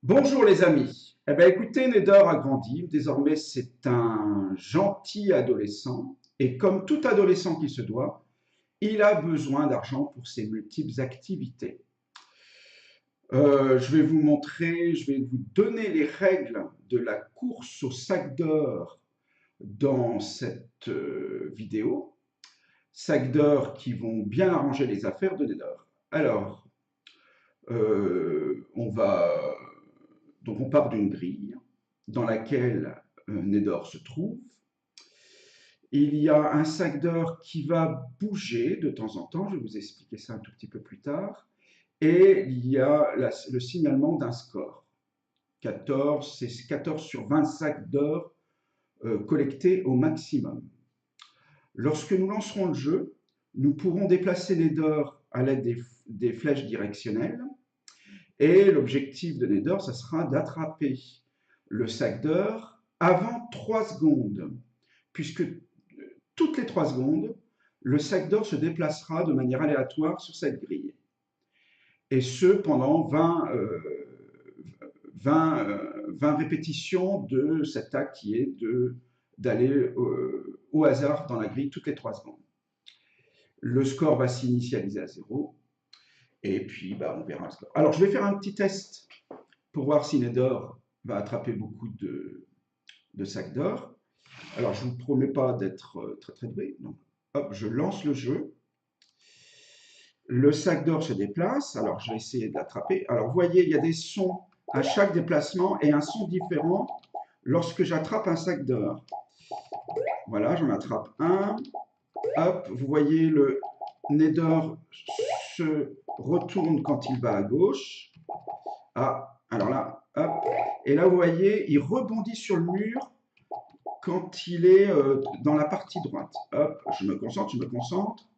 Bonjour les amis. Eh bien écoutez, Nedor a grandi. Désormais, c'est un gentil adolescent. Et comme tout adolescent qui se doit, il a besoin d'argent pour ses multiples activités. Je vais vous montrer, je vais vous donner les règles de la course au sac d'or dans cette vidéo. Sac d'or qui vont bien arranger les affaires de Nedor. Alors, on va donc on part d'une grille dans laquelle Nedor se trouve. Il y a un sac d'or qui va bouger de temps en temps, je vais vous expliquer ça un tout petit peu plus tard, et il y a le signalement d'un score. 14, c'est 14 sur 20 sacs d'or collectés au maximum. Lorsque nous lancerons le jeu, nous pourrons déplacer Nedor à l'aide des flèches directionnelles, et l'objectif de Nedor, ça sera d'attraper le sac d'or avant 3 secondes, puisque toutes les 3 secondes, le sac d'or se déplacera de manière aléatoire sur cette grille. Et ce, pendant 20 répétitions de cet acte qui est d'aller au hasard dans la grille toutes les 3 secondes. Le score va s'initialiser à 0, et puis on verra le score. Alors, je vais faire un petit test pour voir si Nedor va attraper beaucoup de sacs d'or. Alors, je ne vous promets pas d'être très doué. Donc, hop, je lance le jeu. Le sac d'or se déplace. Alors, je vais essayer de l'attraper. Alors, vous voyez, il y a des sons à chaque déplacement et un son différent lorsque j'attrape un sac d'or. Voilà, j'en attrape un. Hop, vous voyez, le Nedor se retourne quand il va à gauche. Ah, alors là, hop. Et là, vous voyez, il rebondit sur le mur quand il est dans la partie droite. Hop, je me concentre.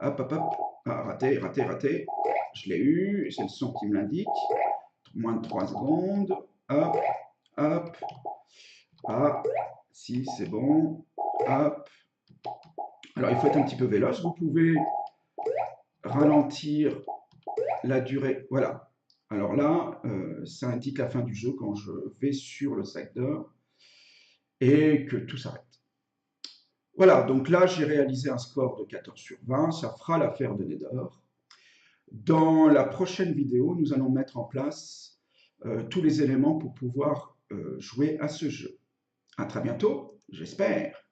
Hop, hop, hop. Ah, raté. Je l'ai eu, c'est le son qui me l'indique. Moins de 3 secondes. Hop, hop. Ah, si, c'est bon. Hop. Alors, il faut être un petit peu véloce. Vous pouvez ralentir la durée. Voilà. Alors là, ça indique la fin du jeu quand je vais sur le sac d'or et que tout s'arrête. Voilà, donc là, j'ai réalisé un score de 14 sur 20. Ça fera l'affaire de Nedor. Dans la prochaine vidéo, nous allons mettre en place tous les éléments pour pouvoir jouer à ce jeu. À très bientôt, j'espère.